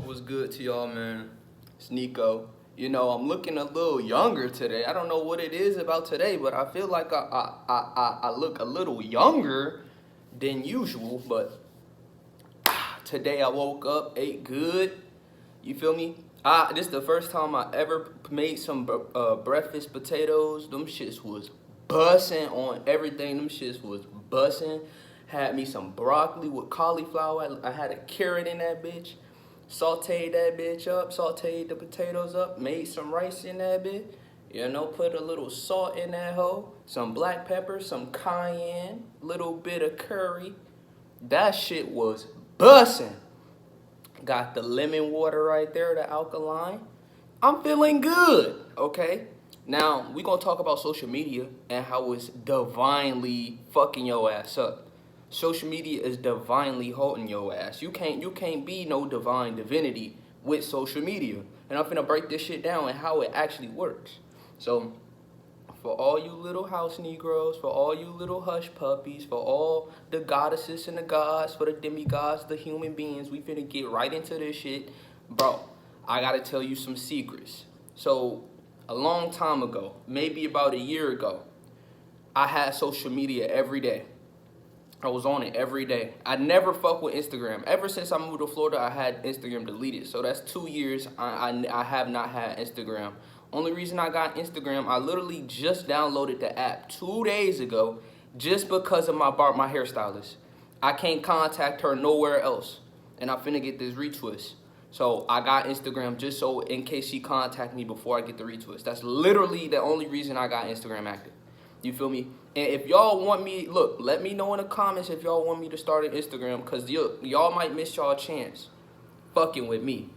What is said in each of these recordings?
What's good to y'all, man? It's Nico. You know, I'm looking a little younger today. I don't know what it is about today, but I feel like I look a little younger than usual. But today I woke up, ate good. You feel me? This is the first time I ever made some breakfast potatoes. Them shits was bussin' on everything. Them shits was bussin'. Had me some broccoli with cauliflower. I had a carrot in that bitch. Sauteed that bitch up. Sauteed the potatoes up. Made some rice in that bitch. You know, put a little salt in that hoe. Some black pepper, some cayenne, little bit of curry. That shit was bussin'. Got the lemon water right there, the alkaline. I'm feeling good, okay? Now, we gonna talk about social media and how it's divinely fucking your ass up. Social media is divinely holding your ass. You can't be no divine divinity with social media. And I'm finna break this shit down and how it actually works. So, for all you little house Negroes, for all you little hush puppies, for all the goddesses and the gods, for the demigods, the human beings, we finna get right into this shit. Bro, I gotta tell you some secrets. So, a long time ago, maybe about a year ago, I had social media every day. I was on it every day. I never fuck with Instagram. Ever since I moved to Florida, I had Instagram deleted. So that's 2 years I have not had Instagram. Only reason I got Instagram, I literally just downloaded the app 2 days ago just because of my hairstylist. I can't contact her nowhere else. And I'm finna get this retwist. So I got Instagram just so in case she contact me before I get the retwist. That's literally the only reason I got Instagram active. You feel me? And if y'all want me, look, let me know in the comments if y'all want me to start an Instagram, because y'all might miss y'all chance fucking with me.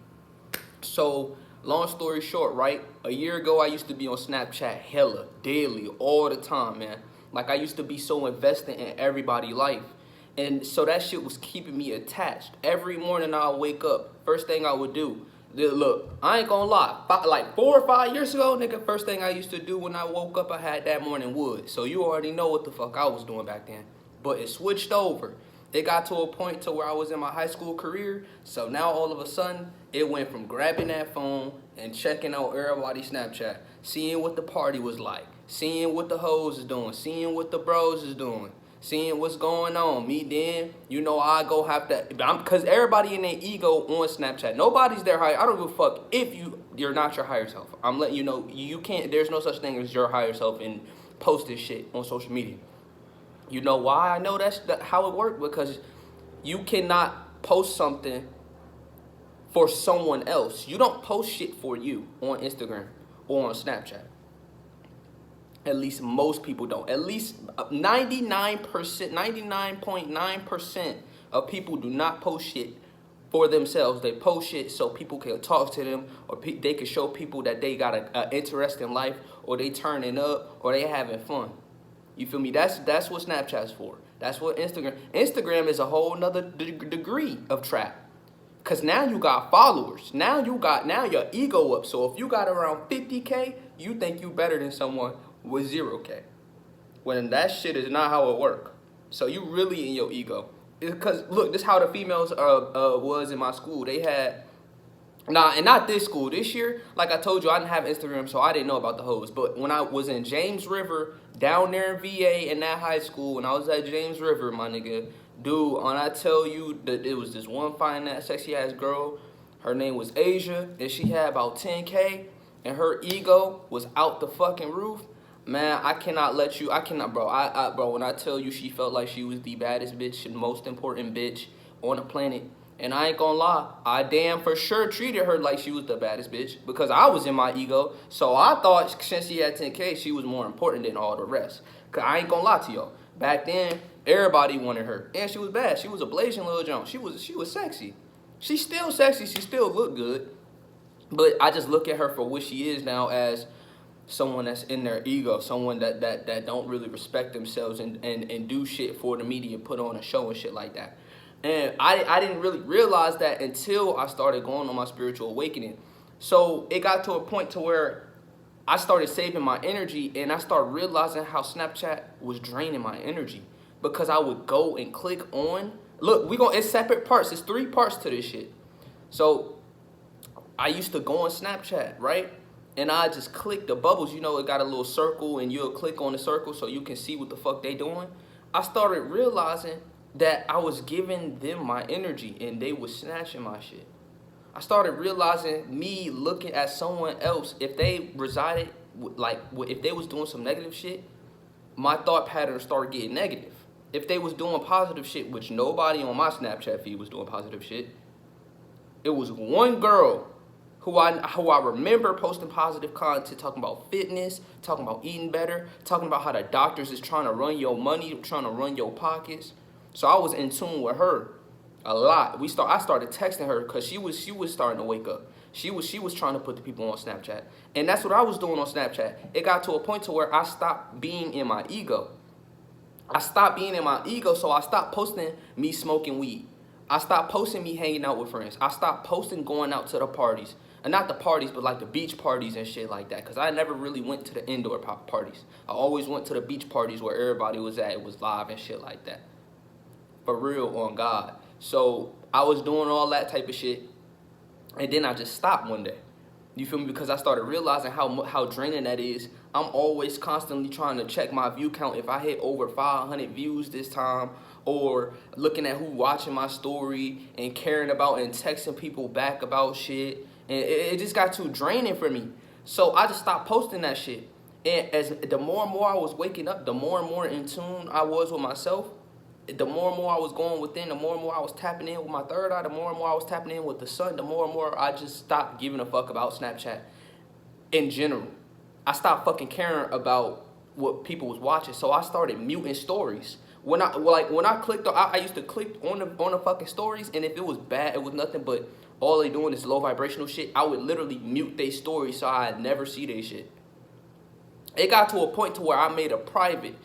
So, long story short, right? A year ago, I used to be on Snapchat hella, daily, all the time, man. Like, I used to be so invested in everybody's life. And so that shit was keeping me attached. Every morning I would wake up, first thing I would do, look, I ain't gonna lie, like 4 or 5 years ago, nigga, first thing I used to do when I woke up, I had that morning wood. So you already know what the fuck I was doing back then. But it switched over. It got to a point to where I was in my high school career. So now all of a sudden, it went from grabbing that phone and checking out everybody's Snapchat, seeing what the party was like, seeing what the hoes is doing, seeing what the bros is doing, seeing what's going on. Me then, you know, I go have to, because everybody in their ego on Snapchat. Nobody's their higher. I don't give a fuck if you're not your higher self. I'm letting you know, you can't, there's no such thing as your higher self and post this shit on social media. You know why I know that's how it works? Because you cannot post something for someone else. You don't post shit for you on Instagram or on Snapchat. At least most people don't. At least 99%, 99.9% of people do not post shit for themselves. They post shit so people can talk to them, or they can show people that they got an interest in life, or they turning up, or they having fun. You feel me? That's what Snapchat's for. That's what Instagram is a whole nother degree of trap. Cause now you got followers. Now your ego up. So if you got around 50K, you think you better than someone with 0K. When that shit is not how it work. So you really in your ego. Because look, this is how the females was in my school. They had, and not this school. This year, like I told you, I didn't have Instagram, so I didn't know about the hoes. But when I was in James River, down there in VA, in that high school, when I was at James River, my nigga, dude, when I tell you that it was this one fine, that sexy ass girl, her name was Asia, and she had about 10K, and her ego was out the fucking roof. Man, I cannot, bro, when I tell you she felt like she was the baddest bitch and most important bitch on the planet, and I ain't gonna lie, I damn for sure treated her like she was the baddest bitch because I was in my ego, so I thought since she had 10K, she was more important than all the rest. Cause I ain't gonna lie to y'all, back then, everybody wanted her, and she was bad. She was a blazing little junk. She was sexy. She's still sexy. She still look good, but I just look at her for what she is now as someone that's in their ego, someone that don't really respect themselves and do shit for the media, put on a show and shit like that. And I didn't really realize that until I started going on my spiritual awakening. So it got to a point to where I started saving my energy, and I started realizing how Snapchat was draining my energy because I would go and click on, look, it's separate parts. It's 3 parts to this shit. So I used to go on Snapchat, right? And I just click the bubbles. You know, it got a little circle, and you'll click on the circle so you can see what the fuck they doing. I started realizing that I was giving them my energy, and they was snatching my shit. I started realizing me looking at someone else, if they resided, like, if they was doing some negative shit, my thought pattern started getting negative. If they was doing positive shit, which nobody on my Snapchat feed was doing positive shit, it was one girl who I remember posting positive content, talking about fitness, talking about eating better, talking about how the doctors is trying to run your money, trying to run your pockets. So I was in tune with her a lot. I started texting her because she was starting to wake up. She was trying to put the people on Snapchat, and that's what I was doing on Snapchat. It got to a point to where I stopped being in my ego. So I stopped posting me smoking weed. I stopped posting me hanging out with friends. I stopped posting going out to the parties. And not the parties, but like the beach parties and shit like that. Because I never really went to the indoor parties. I always went to the beach parties where everybody was at. It was live and shit like that. For real, on God. So I was doing all that type of shit. And then I just stopped one day. You feel me? Because I started realizing how draining that is. I'm always constantly trying to check my view count. If I hit over 500 views this time, or looking at who watching my story and caring about and texting people back about shit. And it just got too draining for me. So I just stopped posting that shit. And as the more and more I was waking up, the more and more in tune I was with myself, the more and more I was going within, the more and more I was tapping in with my third eye, the more and more I was tapping in with the sun, the more and more I just stopped giving a fuck about Snapchat in general. I stopped fucking caring about what people was watching. So I started muting stories. When I clicked, I used to click on the fucking stories, and if it was bad, it was nothing but all they doing is low vibrational shit. I would literally mute their stories so I'd never see their shit. It got to a point to where I made a private,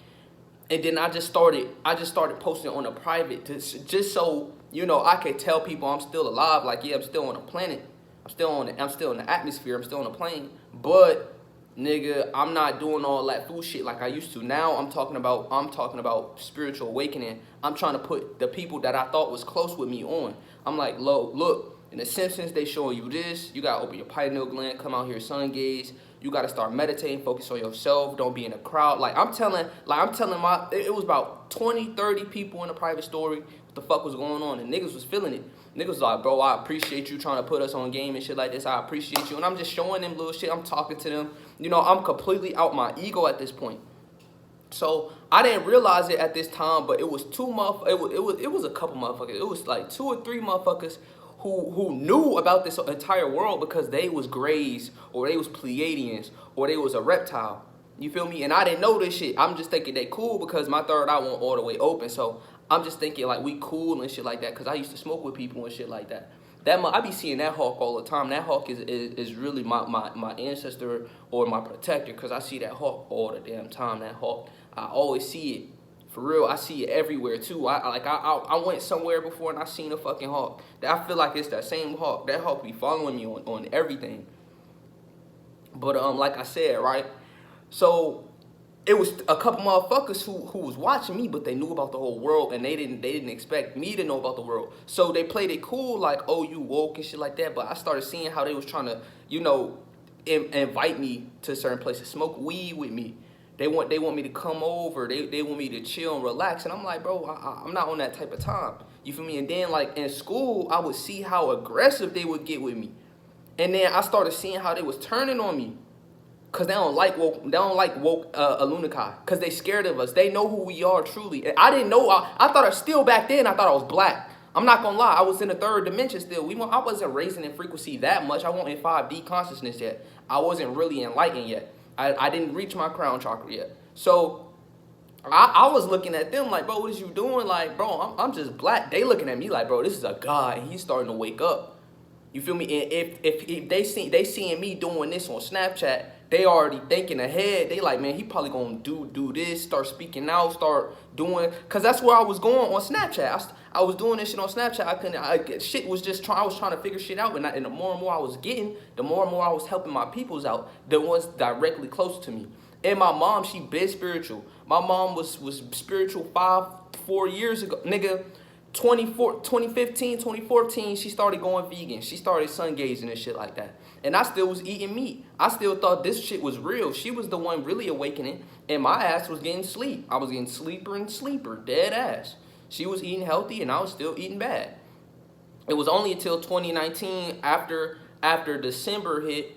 and then I just started posting on a private just so I could tell people I'm still alive. Like, yeah, I'm still on the planet, I'm still in the atmosphere, I'm still on the plane, but nigga, I'm not doing all that fool shit like I used to. Now I'm talking about spiritual awakening. I'm trying to put the people that I thought was close with me on. I'm like, look, in The Simpsons, they showing you this. You gotta open your pineal gland, come out here, sun gaze. You gotta start meditating, focus on yourself. Don't be in a crowd. it was about 20, 30 people in a private story. What the fuck was going on? And niggas was feeling it. Niggas was like, bro, I appreciate you trying to put us on game and shit like this. I appreciate you. And I'm just showing them little shit. I'm talking to them. I'm completely out my ego at this point. So I didn't realize it at this time, but it was it was a couple motherfuckers. It was like 2 or 3 motherfuckers who knew about this entire world because they was Greys, or they was Pleiadians, or they was a reptile. You feel me? And I didn't know this shit. I'm just thinking they cool because my third eye won't all the way open. So I'm just thinking like we cool and shit like that because I used to smoke with people and shit like that. I be seeing that hawk all the time. That hawk is really my ancestor or my protector because I see that hawk all the damn time. That hawk, I always see it. For real, I see it everywhere too. I went somewhere before and I seen a fucking hawk. I feel like it's that same hawk. That hawk be following me on everything. But like I said, right? So it was a couple motherfuckers who was watching me, but they knew about the whole world, and they didn't expect me to know about the world. So they played it cool, like, oh, you woke and shit like that. But I started seeing how they was trying to, invite me to certain places, smoke weed with me. They want me to come over. They want me to chill and relax. And I'm like, bro, I'm not on that type of time. You feel me? And then like in school, I would see how aggressive they would get with me. And then I started seeing how they was turning on me. Cause they don't like woke Alunakai. Cause they scared of us. They know who we are truly. And I didn't know. I thought back then I thought I was black. I'm not gonna lie. I was in the 3rd dimension still. I wasn't raising in frequency that much. I wasn't in 5D consciousness yet. I wasn't really enlightened yet. I didn't reach my crown chakra yet. So I was looking at them like, bro, what is you doing? Like, bro, I'm just black. They looking at me like, bro, this is a god, and he's starting to wake up. You feel me? And if they seeing me doing this on Snapchat, they already thinking ahead. They like, man, he probably gonna do this, start speaking out, start doing, cause that's where I was going on Snapchat. I was doing this shit on Snapchat. I was trying to figure shit out, and the more and more I was getting, the more and more I was helping my peoples out, the ones directly close to me. And my mom, she been spiritual. My mom was spiritual 4 years ago, nigga. 2015, 2014, she started going vegan. She started sun gazing and shit like that. And I still was eating meat. I still thought this shit was real. She was the one really awakening, and my ass was getting sleep. I was getting sleeper and sleeper, dead ass. She was eating healthy, and I was still eating bad. It was only until 2019, after December hit,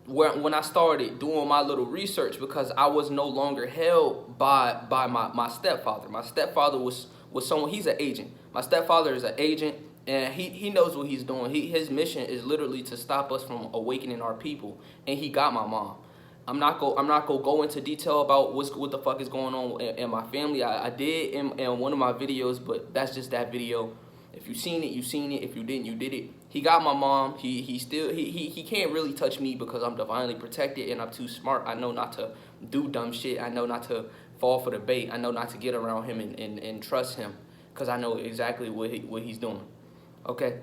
when I started doing my little research, because I was no longer held by my stepfather. My stepfather was someone, he's an agent. My stepfather is an agent, and he knows what he's doing. His mission is literally to stop us from awakening our people, and he got my mom. I'm not gonna go into detail about what the fuck is going on in my family. I did in one of my videos, but that's just that video. If you seen it, you seen it. If you didn't, you did it. He got my mom. He can't really touch me because I'm divinely protected and I'm too smart. I know not to do dumb shit. I know not to fall for the bait. I know not to get around him and trust him, because I know exactly what he's doing. Okay?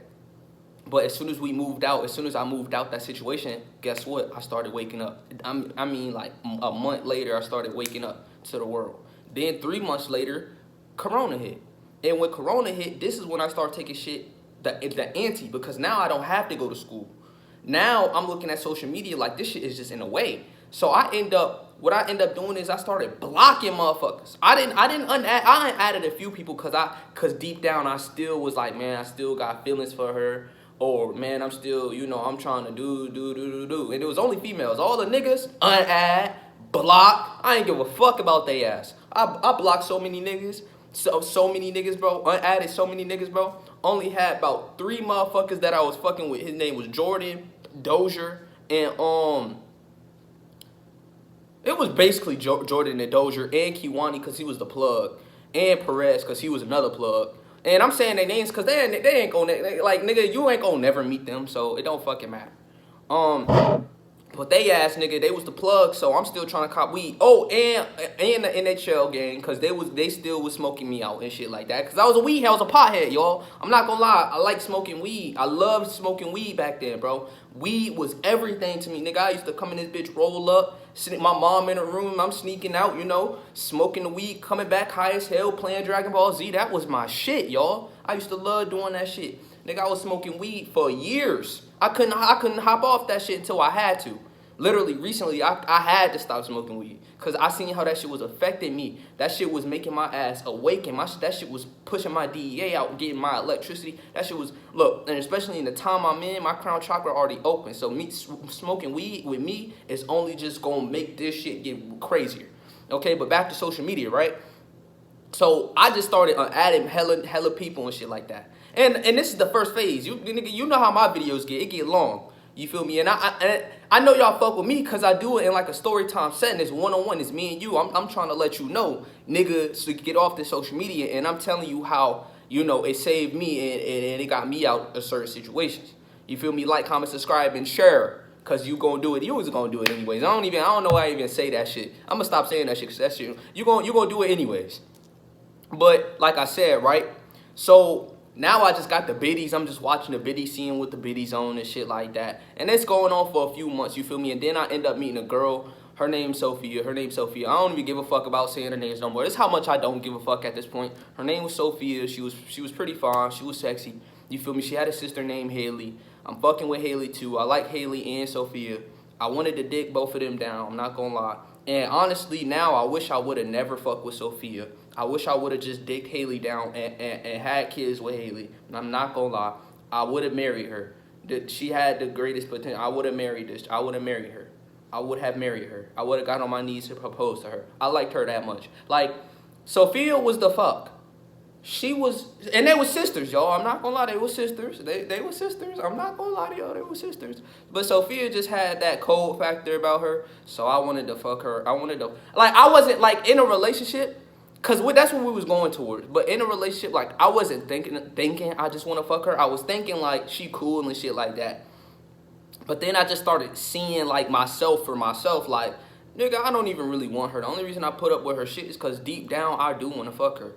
But as soon as I moved out that situation, guess what? I started waking up. I mean, like a month later, I started waking up to the world. Then 3 months later, Corona hit. And when Corona hit, this is when I started taking shit, the anti, because now I don't have to go to school. Now I'm looking at social media like this shit is just in the way. So what I end up doing is I started blocking motherfuckers. I added a few people cause deep down I still was like, man, I still got feelings for her. Or, man, I'm still, I'm trying to do. And it was only females. All the niggas, unadd, block. I ain't give a fuck about they ass. I blocked so many niggas. So many niggas, bro. Unadded so many niggas, bro. Only had about 3 motherfuckers that I was fucking with. His name was Jordan, Dozier, and, it was basically Jordan and Dozier and Kiwani because he was the plug. And Perez because he was another plug. And I'm saying their names because they ain't gonna, like, nigga, you ain't gonna never meet them, so it don't fucking matter. But they ass nigga, they was the plug, so I'm still trying to cop weed. Oh, and the NHL gang, because they still was smoking me out and shit like that. Because I was a pothead, y'all. I'm not gonna lie, I like smoking weed. I loved smoking weed back then, bro. Weed was everything to me, nigga. I used to come in this bitch, roll up, sit my mom in a room, I'm sneaking out, smoking the weed, coming back high as hell, playing Dragon Ball Z. That was my shit, y'all. I used to love doing that shit. Nigga, I was smoking weed for years. I couldn't hop off that shit until I had to. Literally, recently, I had to stop smoking weed because I seen how that shit was affecting me. That shit was making my ass awaken. That shit was pushing my DEA out, getting my electricity. That shit was, look, and especially in the time I'm in, my crown chakra already open. So me smoking weed with me is only just going to make this shit get crazier. Okay, but back to social media, right? So I just started adding hella people and shit like that. And this is the first phase. You know how my videos get. It get long. You feel me? And I know y'all fuck with me because I do it in like a story time setting. It's one-on-one. It's me and you. I'm trying to let you know, nigga, so you get off this social media. And I'm telling you how, it saved me and it got me out of certain situations. You feel me? Like, comment, subscribe, and share. Because you gonna do it. You was gonna do it anyways. I don't know why I even say that shit. I'm gonna stop saying that shit because that shit, you gonna do it anyways. But like I said, right? So now I just got the biddies. I'm just watching the biddies, seeing what the biddies on and shit like that. And it's going on for a few months, you feel me? And then I end up meeting a girl. Her name's Sophia. I don't even give a fuck about saying her names no more. This is how much I don't give a fuck at this point. Her name was Sophia. She was pretty fine. She was sexy. You feel me? She had a sister named Haley. I'm fucking with Haley too. I like Haley and Sophia. I wanted to dick both of them down. I'm not gonna lie. And honestly, now I wish I would have never fucked with Sophia. I wish I would have just dicked Haley down and had kids with Haley. And I'm not gonna lie. I would have married her. She had the greatest potential. I would have married her. I would have married her. I would have got on my knees to propose to her. I liked her that much. Like, Sophia was the fuck. She was, and they were sisters, y'all. I'm not gonna lie, they were sisters. They were sisters. I'm not gonna lie to y'all, they were sisters. But Sophia just had that cold factor about her, so I wanted to fuck her. I wasn't, like, in a relationship, because that's what we was going towards. But in a relationship, like, I wasn't thinking I just want to fuck her. I was thinking, like, she cool and shit like that. But then I just started seeing, like, myself for myself, like, nigga, I don't even really want her. The only reason I put up with her shit is because deep down, I do want to fuck her.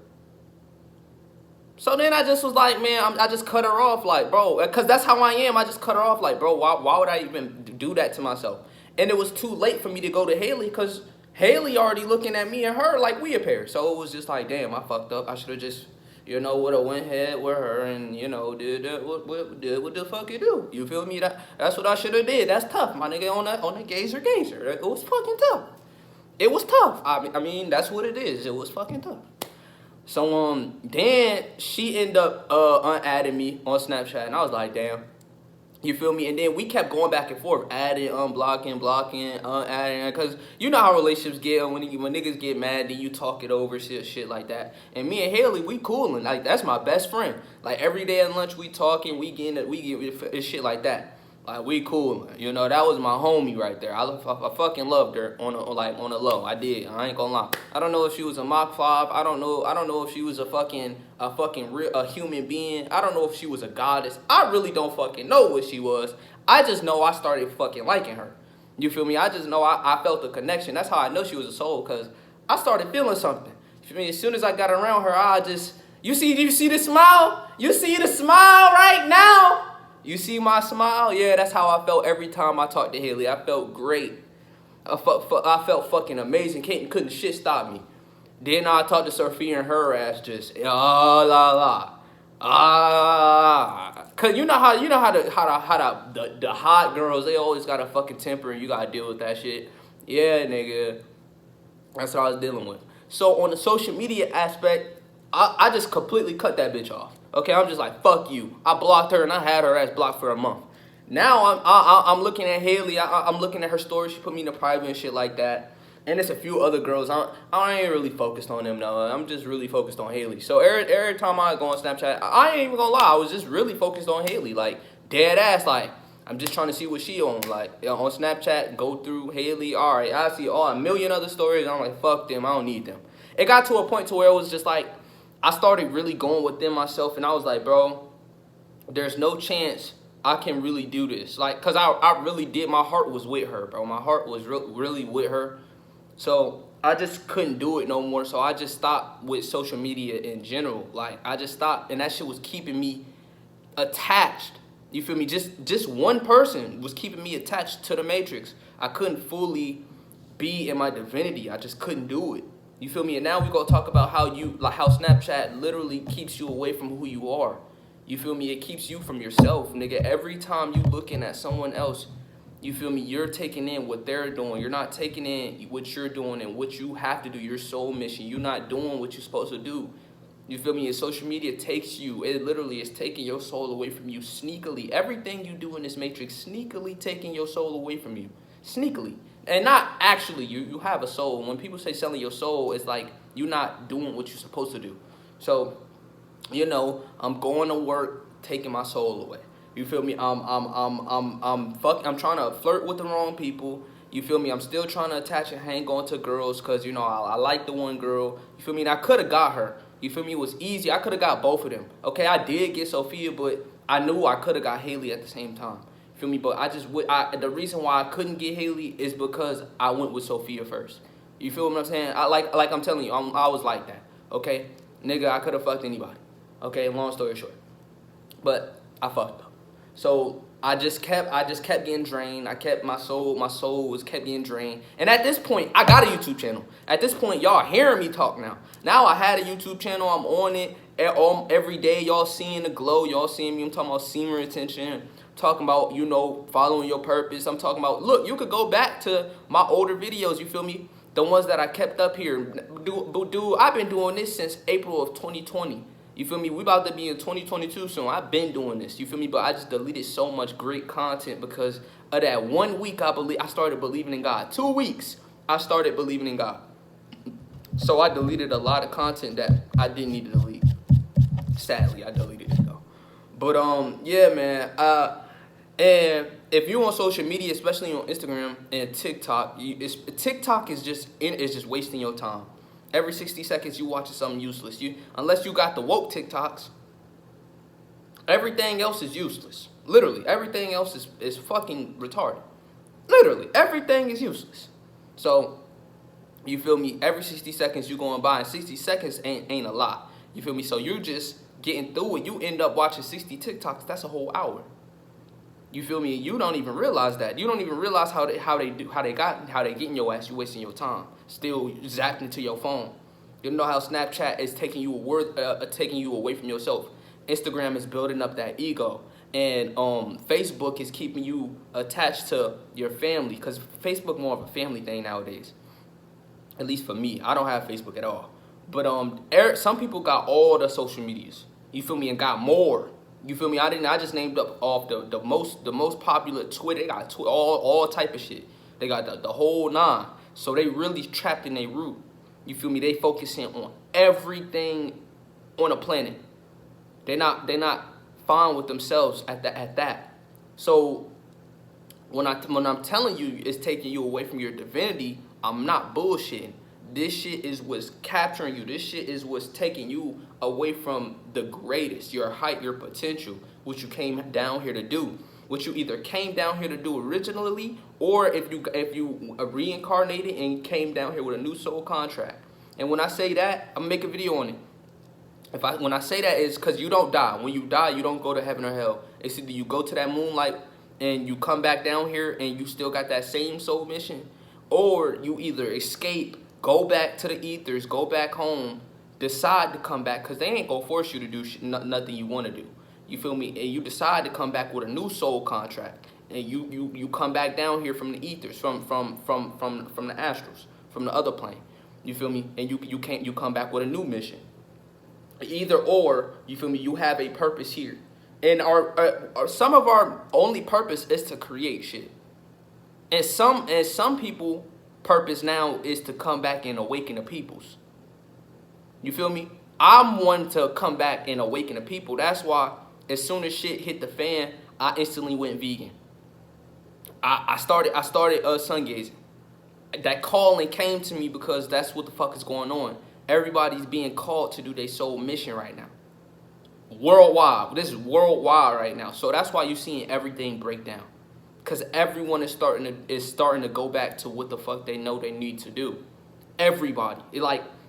So then I just was like, man, I just cut her off, like, bro, because that's how I am. I just cut her off, like, bro, why would I even do that to myself? And it was too late for me to go to Haley because Haley already looking at me and her like we a pair. So it was just like, damn, I fucked up. I should have just You know, would have went ahead with her and, you know, did what the fuck it do. You feel me? That's what I should have did. That's tough, my nigga, on the gazer. It was fucking tough. It was tough. I mean, that's what it is. It was fucking tough. So, then she ended up unadding me on Snapchat, and I was like, damn. You feel me? And then we kept going back and forth, adding, unblocking, blocking, unadding, because you know how relationships get when niggas get mad, then you talk it over, shit like that. And me and Haley, we coolin', like that's my best friend. Like every day at lunch, we talking, we get shit like that. Like we coolin', you know, that was my homie right there. I fucking loved her on the low. I did. I ain't gonna lie. I don't know if she was a Mach 5. I don't know if she was a human being. I don't know if she was a goddess. I really don't fucking know what she was. I just know I started fucking liking her. You feel me? I just know I felt the connection. That's how I know she was a soul, because I started feeling something. You feel me? As soon as I got around her, you see the smile? You see the smile right now? You see my smile? Yeah, that's how I felt every time I talked to Haley. I felt great. I felt fucking amazing. Couldn't shit stop me. Then I talked to Sophia and her ass just cause you know how the hot girls, they always got a fucking temper and you gotta deal with that shit. Yeah, nigga. That's what I was dealing with. So on the social media aspect, I just completely cut that bitch off. Okay, I'm just like, fuck you. I blocked her and I had her ass blocked for a month. Now I'm looking at Haley. I'm looking at her story. She put me in a private and shit like that. And there's a few other girls. I ain't really focused on them though. I'm just really focused on Haley. So every time I go on Snapchat, I ain't even gonna lie. I was just really focused on Haley, like dead ass. Like I'm just trying to see what she on. Like on Snapchat, go through Haley. All right, I see a million other stories. I'm like, fuck them. I don't need them. It got to a point to where it was just like, I started really going within myself, and I was like, bro, there's no chance I can really do this. Like, because I really did. My heart was with her, bro. My heart was really with her. So I just couldn't do it no more. So I just stopped with social media in general. Like, I just stopped, and that shit was keeping me attached. You feel me? Just one person was keeping me attached to the Matrix. I couldn't fully be in my divinity. I just couldn't do it. You feel me? And now we gonna talk about how Snapchat literally keeps you away from who you are. You feel me? It keeps you from yourself, nigga. Every time you looking at someone else, you feel me? You're taking in what they're doing. You're not taking in what you're doing and what you have to do, your soul mission. You're not doing what you're supposed to do. You feel me? And social media takes you. It literally is taking your soul away from you sneakily. Everything you do in this matrix, sneakily taking your soul away from you. Sneakily. And not actually, you have a soul. When people say selling your soul, it's like you're not doing what you're supposed to do. So, you know, I'm going to work, taking my soul away. You feel me? I'm trying to flirt with the wrong people. You feel me? I'm still trying to attach and hang on to girls because, you know, I like the one girl. You feel me? And I could have got her. You feel me? It was easy. I could have got both of them. Okay, I did get Sophia, but I knew I could have got Haley at the same time. Feel me? But the reason why I couldn't get Haley is because I went with Sophia first. You feel what I'm saying? Like I'm telling you, I was like that. Okay, nigga, I could have fucked anybody. Okay, long story short, but I fucked up. So I just kept getting drained. I kept my soul was kept getting drained. And at this point, I got a YouTube channel. At this point, y'all hearing me talk now. Now I had a YouTube channel. I'm on it every day. Y'all seeing the glow. Y'all seeing me. I'm talking about semen retention. Talking about, you know, following your purpose. I'm talking about, look, you could go back to my older videos, you feel me? The ones that I kept up here. Dude, I've been doing this since April of 2020. You feel me? We about to be in 2022 soon. I've been doing this, you feel me? But I just deleted so much great content because of that 1 week I started believing in God. 2 weeks, I started believing in God. So I deleted a lot of content that I didn't need to delete. Sadly, I deleted it though. But yeah, man. And if you're on social media, especially on Instagram and TikTok, TikTok is just wasting your time. Every 60 seconds you watching something useless. Unless you got the woke TikToks, everything else is useless. Literally, everything else is fucking retarded. Literally, everything is useless. So, you feel me? Every 60 seconds you going by, and 60 seconds ain't a lot. You feel me? So you're just getting through it. You end up watching 60 TikToks. That's a whole hour. You feel me? You don't even realize that. You don't even realize how they get in your ass. You wasting your time. Still zapping into your phone. You know how Snapchat is taking you taking you away from yourself. Instagram is building up that ego, and Facebook is keeping you attached to your family, because Facebook more of a family thing nowadays. At least for me, I don't have Facebook at all. But some people got all the social medias. You feel me? And got more. You feel me? I just named up off the most popular Twitter. They got all type of shit. They got the whole nine. So they really trapped in their root. You feel me? They focusing on everything on the planet. They're not fine with themselves at that. So when I'm telling you it's taking you away from your divinity, I'm not bullshitting. This shit is what's capturing you. This shit is what's taking you away from the greatest, your height, your potential, what you came down here to do. What you either came down here to do originally, or if you reincarnated and came down here with a new soul contract. And when I say that, I'm gonna make a video on it. When I say that, it's because you don't die. When you die, you don't go to heaven or hell. It's either you go to that moonlight and you come back down here and you still got that same soul mission, or you either escape, go back to the ethers, go back home, decide to come back, because they ain't gonna force you to do nothing you want to do. You feel me? And you decide to come back with a new soul contract, and you come back down here from the ethers, from the astrals, from the other plane. You feel me? And you come back with a new mission. Either or, you feel me? You have a purpose here, and some of our only purpose is to create shit, and some people purpose now is to come back and awaken the peoples. You feel me? I'm one to come back and awaken the people. That's why as soon as shit hit the fan, I instantly went vegan. I started sun gazing. That calling came to me because that's what the fuck is going on. Everybody's being called to do their soul mission right now. Worldwide. This is worldwide right now. So that's why you're seeing everything break down. Because everyone is starting to go back to what the fuck they know they need to do. Everybody.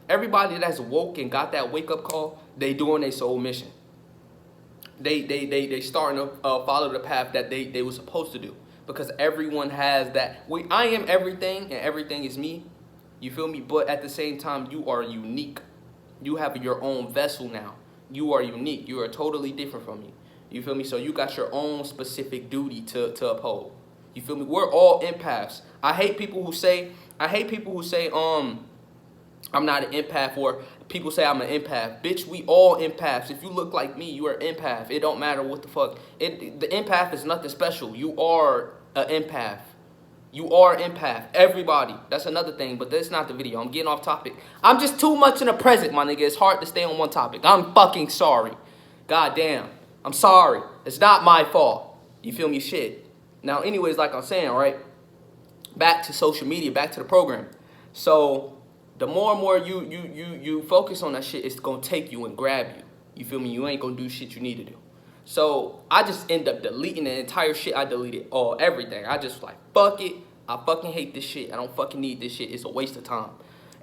Everybody that's woke and got that wake up call, they doing their soul mission. They starting to follow the path that they were supposed to do. Because everyone has that. I am everything and everything is me. You feel me? But at the same time, you are unique. You have your own vessel now. You are unique. You are totally different from me. You feel me? So you got your own specific duty to uphold. You feel me? We're all empaths. I hate people who say I'm not an empath, or people say I'm an empath. Bitch, we all empaths. If you look like me, you are an empath. It don't matter what the fuck. The empath is nothing special. You are an empath. You are an empath. Everybody. That's another thing, but that's not the video. I'm getting off topic. I'm just too much in the present, my nigga. It's hard to stay on one topic. I'm fucking sorry. God damn. I'm sorry. It's not my fault. You feel me? Shit. Now, anyways, like I'm saying, right? Back to social media, back to the program. So the more and more you focus on that shit, it's gonna take you and grab you. You feel me? You ain't gonna do shit you need to do. So I just end up deleting the entire shit. I deleted everything. I just like, fuck it. I fucking hate this shit. I don't fucking need this shit. It's a waste of time.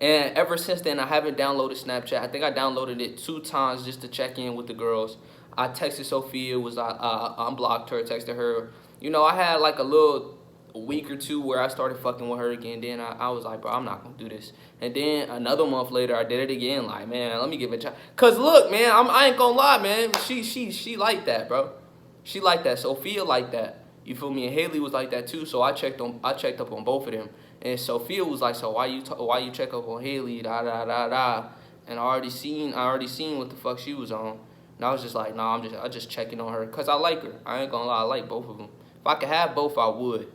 And ever since then, I haven't downloaded Snapchat. I think I downloaded it 2 times just to check in with the girls. I texted Sophia, I unblocked her, texted her. You know, I had like a week or 2 where I started fucking with her again. Then I was like, bro, I'm not gonna do this. And then another month later, I did it again. Like, man, let me give it a try. Cause look, man, I ain't gonna lie, man. She like that, bro. She like that. Sophia like that. You feel me? And Haley was like that too. So I checked up on both of them. And Sophia was like, so why you check up on Haley? Da da da da. And I already seen what the fuck she was on. And I was just like, nah, I just checking on her. Cause I like her. I ain't gonna lie, I like both of them. If I could have both, I would.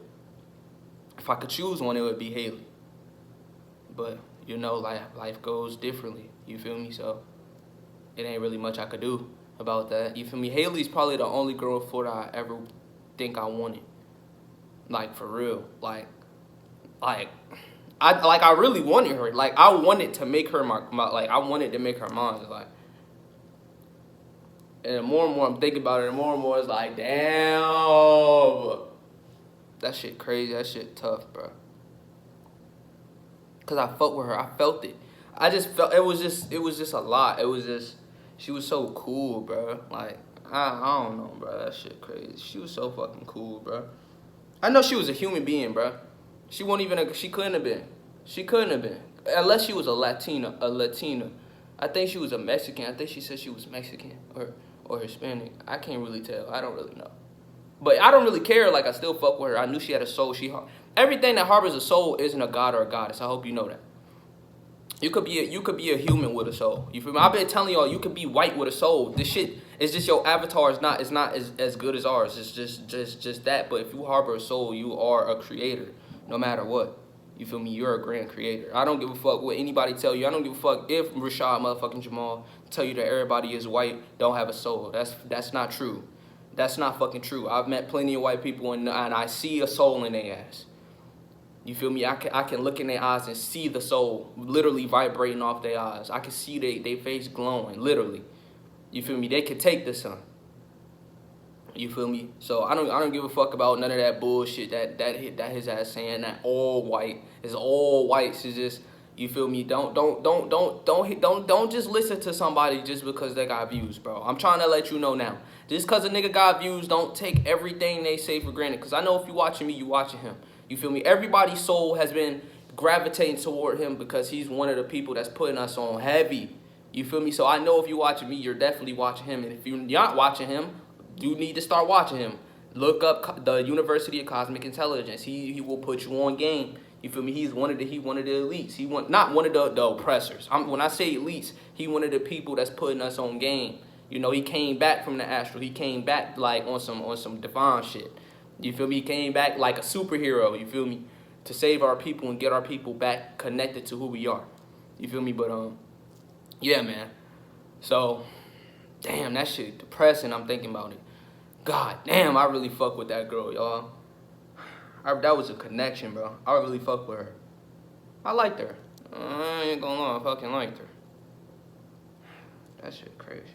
If I could choose one, it would be Haley. But, you know, life goes differently. You feel me? So, it ain't really much I could do about that. You feel me? Haley's probably the only girl in Florida I ever think I wanted. Like, for real. Like, I really wanted her. Like, I wanted to make her I wanted to make her mine. Like, and the more and more I'm thinking about it, the more and more it's like, damn. That shit crazy. That shit tough, bro. Cause I fucked with her. I felt it. I just felt it was just a lot. It was just, she was so cool, bro. Like, I don't know, bro. That shit crazy. She was so fucking cool, bro. I know she was a human being, bro. She couldn't have been. She couldn't have been. unless she was a Latina. I think she was a Mexican. I think she said she was Mexican or Hispanic. I can't really tell. I don't really know. But I don't really care. Like, I still fuck with her. I knew she had a soul. Everything that harbors a soul isn't a god or a goddess. I hope you know that. You could be a human with a soul. You feel me? I've been telling y'all, you could be white with a soul. This shit is just your avatar is not as good as ours. It's just that. But if you harbor a soul, you are a creator, no matter what. You feel me? You're a grand creator. I don't give a fuck what anybody tell you. I don't give a fuck if Rashad motherfucking Jamal tell you that everybody is white, don't have a soul. That's not true. That's not fucking true. I've met plenty of white people and I see a soul in their ass. You feel me? I can look in their eyes and see the soul literally vibrating off their eyes. I can see they face glowing, literally. You feel me? They can take the sun. You feel me? So I don't give a fuck about none of that bullshit that his ass saying that all white is all whites is just, you feel me? Don't just listen to somebody just because they got views, bro. I'm trying to let you know now. Just because a nigga got views, don't take everything they say for granted. Because I know if you watching me, you watching him. You feel me? Everybody's soul has been gravitating toward him because he's one of the people that's putting us on heavy. You feel me? So I know if you're watching me, you're definitely watching him. And if you're not watching him, you need to start watching him. Look up the University of Cosmic Intelligence. He will put you on game. You feel me? He's one of the elites. Not one of the oppressors. When I say elites, he one of the people that's putting us on game. You know, he came back from the astral. He came back like on some divine shit. You feel me? He came back like a superhero. You feel me? To save our people and get our people back connected to who we are. You feel me? But yeah, man. So, damn, that shit depressing. I'm thinking about it. God damn, I really fuck with that girl, y'all. That was a connection, bro. I really fuck with her. I liked her. I ain't gonna lie, I fucking liked her. That shit crazy.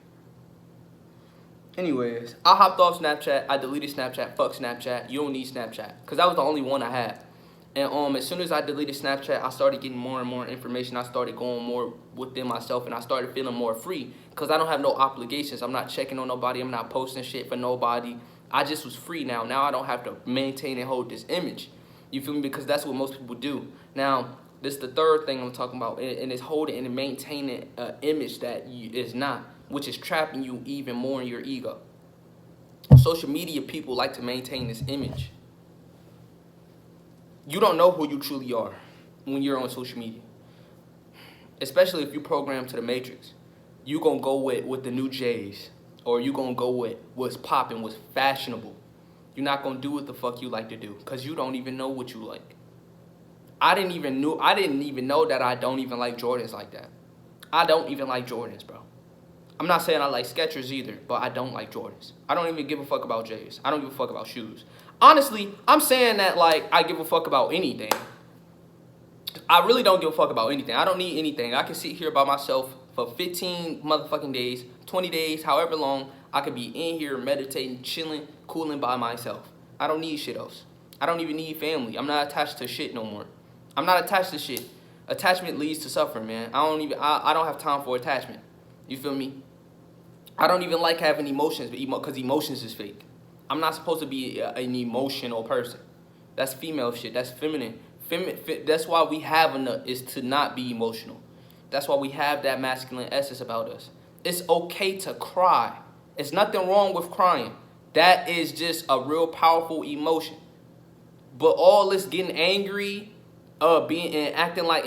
Anyways, I hopped off Snapchat. I deleted Snapchat. Fuck Snapchat. You don't need Snapchat. Because that was the only one I had. And as soon as I deleted Snapchat, I started getting more and more information. I started going more within myself, and I started feeling more free. Because I don't have no obligations. I'm not checking on nobody. I'm not posting shit for nobody. I just was free now. Now I don't have to maintain and hold this image. You feel me? Because that's what most people do. Now, this is the third thing I'm talking about. And it's holding and maintaining an image that is not, which is trapping you even more in your ego. Social media people like to maintain this image. You don't know who you truly are when you're on social media. Especially if you program to the matrix. You gonna go with the new J's. Or you gonna go with what's popping, what's fashionable. You're not gonna do what the fuck you like to do. Because you don't even know what you like. I didn't even know that I don't even like Jordans like that. I don't even like Jordans, bro. I'm not saying I like Skechers either, but I don't like Jordans. I don't even give a fuck about J's. I don't give a fuck about shoes. Honestly, I'm saying that like I give a fuck about anything. I really don't give a fuck about anything. I don't need anything. I can sit here by myself for 15 motherfucking days, 20 days, however long. I could be in here meditating, chilling, cooling by myself. I don't need shit else. I don't even need family. I'm not attached to shit no more. I'm not attached to shit. Attachment leads to suffering, man. I don't have time for attachment. You feel me? I don't even like having emotions because emotions is fake. I'm not supposed to be an emotional person. That's female shit. That's feminine. That's why we have enough is to not be emotional. That's why we have that masculine essence about us. It's okay to cry. There's nothing wrong with crying. That is just a real powerful emotion. But all this getting angry, acting like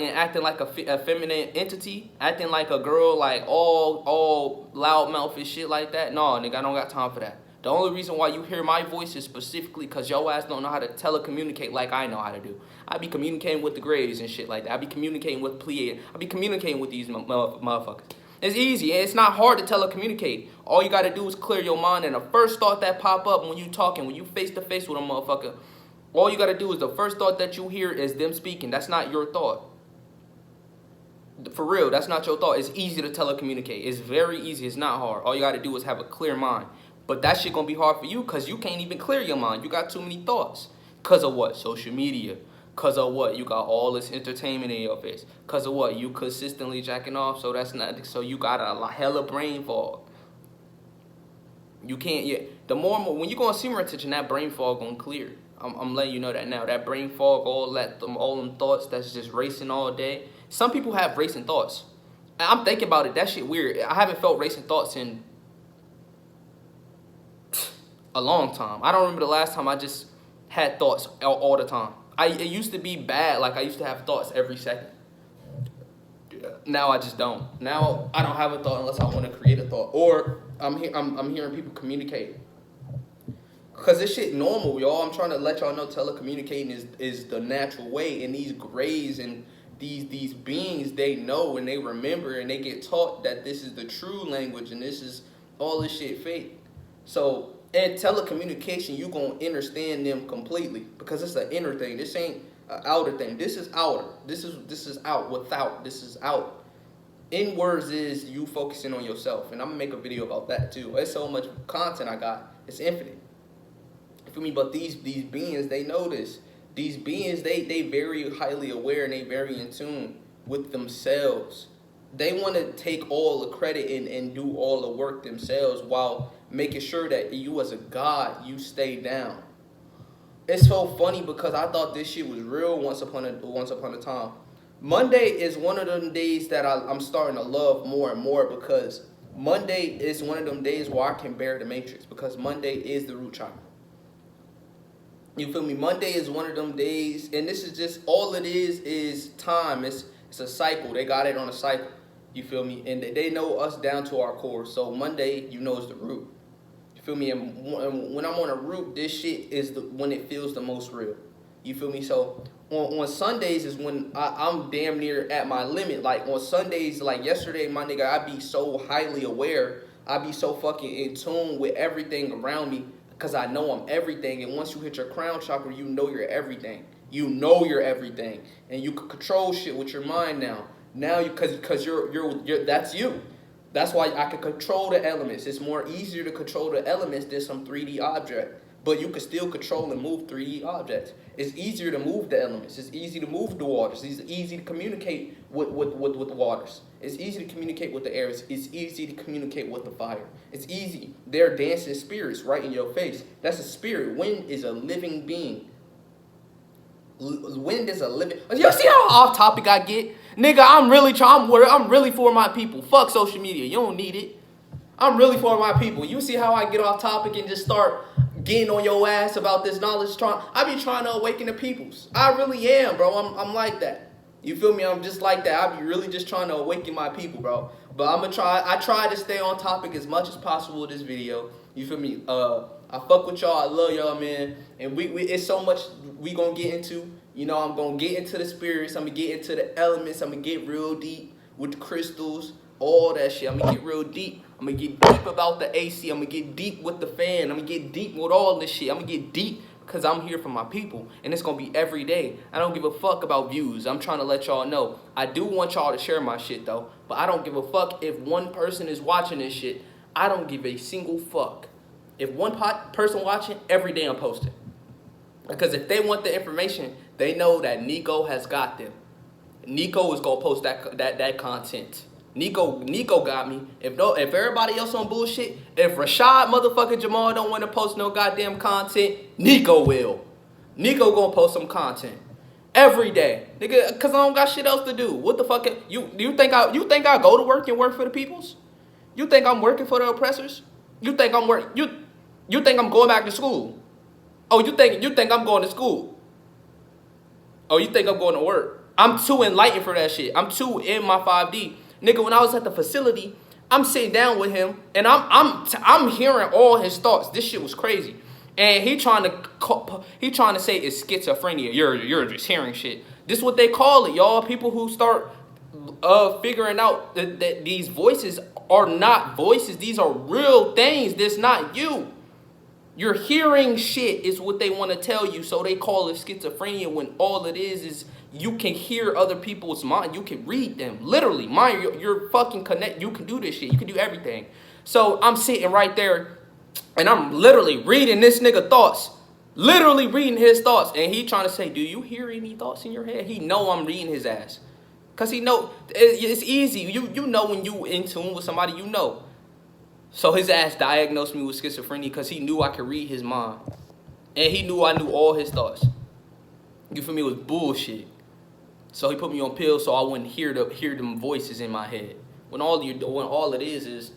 a feminine entity, acting like a girl, like all loudmouth and shit like that. No, nigga, I don't got time for that. The only reason why you hear my voice is specifically because your ass don't know how to telecommunicate like I know how to do. I be communicating with the Grays and shit like that. I be communicating with Pleiad. I be communicating with these motherfuckers. It's easy, and it's not hard to telecommunicate. All you gotta do is clear your mind, and the first thought that pop up when you talking, when you face to face with a motherfucker, all you gotta do is the first thought that you hear is them speaking. That's not your thought. For real, that's not your thought. It's easy to telecommunicate. It's very easy. It's not hard. All you gotta do is have a clear mind. But that shit gonna be hard for you because you can't even clear your mind. You got too many thoughts. Because of what? Social media. Because of what? You got all this entertainment in your face. Because of what? You consistently jacking off, so you got a hella brain fog. You can't, when you go on semen retention, that brain fog gonna clear. I'm letting you know that now. That brain fog, all them thoughts that's just racing all day, Some people have racing thoughts. And I'm thinking about it. That shit weird. I haven't felt racing thoughts in a long time. I don't remember the last time I just had thoughts all the time. It used to be bad. Like, I used to have thoughts every second. Now I just don't. Now I don't have a thought unless I want to create a thought. Or I'm hearing people communicate. Because this shit normal, y'all. I'm trying to let y'all know telecommunicating is the natural way. And these grays and these beings, they know and they remember and they get taught that this is the true language and this is all this shit fake. So in telecommunication, you gonna understand them completely because it's an inner thing. This ain't an outer thing. This is outer. This is out. Without, this is out. In words is you focusing on yourself, and I'm gonna make a video about that too. There's so much content I got. It's infinite. You feel me? But these beings, they know this. These beings, they very highly aware and they very in tune with themselves. They want to take all the credit and do all the work themselves while making sure that you as a god, you stay down. It's so funny because I thought this shit was real once upon a time. Monday is one of them days that I'm starting to love more and more because Monday is one of them days where I can bear the matrix because Monday is the root chakra. You feel me? Monday is one of them days, and this is just all it is time. It's a cycle. They got it on a cycle. You feel me? And they know us down to our core. So Monday, you know, is the root. You feel me? And when I'm on a root, this shit is when it feels the most real. You feel me? So on Sundays is when I'm damn near at my limit. Like on Sundays, like yesterday, my nigga, I be so highly aware. I be so fucking in tune with everything around me. Because I know I'm everything, and once you hit your crown chakra, you know you're everything. You know you're everything, and you can control shit with your mind now. Now, because you're that's you. That's why I can control the elements. It's more easier to control the elements than some 3D object, but you can still control and move 3D objects. It's easier to move the elements. It's easy to move the waters. It's easy to communicate with the waters. It's easy to communicate with the air. It's easy to communicate with the fire. It's easy. They're dancing spirits right in your face. That's a spirit. Wind is a living being. Wind is a living. You see how off topic I get, nigga? I'm really for my people. Fuck social media. You don't need it. I'm really for my people. You see how I get off topic and just start getting on your ass about this knowledge. I be trying to awaken the peoples. I really am, bro. I'm like that. You feel me? I'm just like that. I be really just trying to awaken my people, bro. But I try to stay on topic as much as possible with this video. You feel me? I fuck with y'all. I love y'all, man. And we it's so much we gonna get into. You know, I'm gonna get into the spirits. I'm gonna get into the elements. I'm gonna get real deep with the crystals, all that shit. I'm gonna get real deep. I'm gonna get deep about the AC. I'm gonna get deep with the fan. I'm gonna get deep with all this shit. I'm gonna get deep because I'm here for my people. And it's gonna be every day. I don't give a fuck about views. I'm trying to let y'all know. I do want y'all to share my shit though. But I don't give a fuck if one person is watching this shit. I don't give a single fuck. If one person watching, every day I'm posting. Because if they want the information, they know that Nico has got them. Nico is gonna post that content. Nico got me. If everybody else on bullshit, if Rashad motherfucking Jamal don't want to post no goddamn content, Nico will. Nico gonna post some content every day, nigga. Cause I don't got shit else to do. What the fuck? You think I go to work and work for the peoples? You think I'm working for the oppressors? You think You think I'm going back to school? Oh, you think I'm going to school? Oh, you think I'm going to work? I'm too enlightened for that shit. I'm too in my 5D. Nigga, when I was at the facility, I'm sitting down with him and I'm hearing all his thoughts. This shit was crazy. And he trying to say it's schizophrenia. You're just hearing shit. This is what they call it, y'all. People who start figuring out that these voices are not voices. These are real things. That's not you. You're hearing shit is what they want to tell you. So they call it schizophrenia when all it is you can hear other people's mind. You can read them. Literally. Mind, you're fucking connect. You can do this shit. You can do everything. So I'm sitting right there and I'm literally reading this nigga thoughts. Literally reading his thoughts. And he trying to say, do you hear any thoughts in your head? He know I'm reading his ass. Because he know it's easy. You know when you in tune with somebody, you know. So his ass diagnosed me with schizophrenia because he knew I could read his mind. And he knew I knew all his thoughts. You feel me? It was bullshit. So he put me on pills so I wouldn't hear them voices in my head. When all it is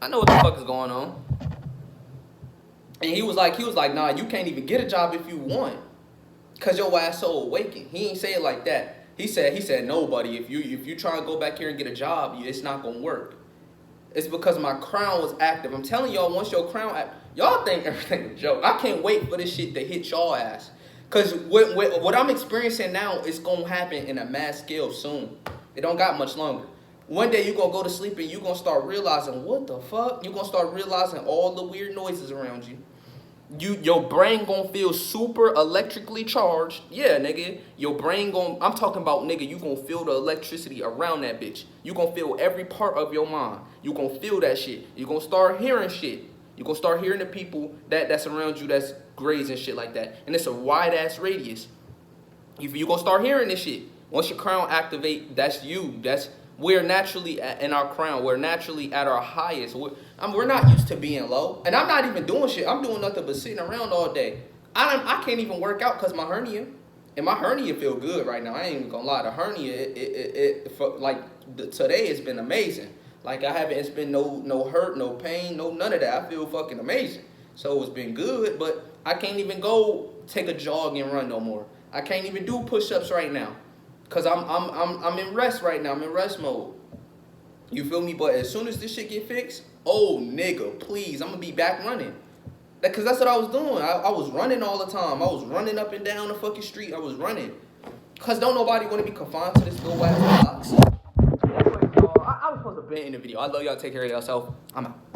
I know what the fuck is going on. And he was like, nah, you can't even get a job if you want, cause your ass so awakened. He ain't say it like that. He said nobody. If you try and go back here and get a job, it's not gonna work. It's because my crown was active. I'm telling y'all, once your crown y'all think everything's a joke. I can't wait for this shit to hit y'all ass. Cause what I'm experiencing now is gonna happen in a mass scale soon. It don't got much longer. One day you're gonna go to sleep and you're gonna start realizing, what the fuck? You're gonna start realizing all the weird noises around you. Your brain gonna feel super electrically charged. Yeah, nigga. Your brain I'm talking about, nigga, you gonna feel the electricity around that bitch. You gonna feel every part of your mind. You gonna feel that shit. You gonna start hearing shit. You gonna start hearing the people that's around you that's grazing shit like that. And it's a wide ass radius. You gonna start hearing this shit. Once your crown activate, that's you. We're naturally in our crown. We're naturally at our highest. We're not used to being low. And I'm not even doing shit. I'm doing nothing but sitting around all day. I can't even work out because my hernia. And my hernia feel good right now. I ain't even gonna lie. The hernia, today it's been amazing. Like it's been no hurt, no pain, no none of that. I feel fucking amazing. So it's been good, but I can't even go take a jog and run no more. I can't even do push-ups right now. Cause I'm in rest right now. I'm in rest mode. You feel me? But as soon as this shit get fixed, oh nigga, please, I'm gonna be back running. Cause that's what I was doing. I was running all the time. I was running up and down the fucking street. I was running. Cause don't nobody want to be confined to this little ass box. Anyway, I was supposed to be in the video. I love y'all. Take care of yourself. I'm out.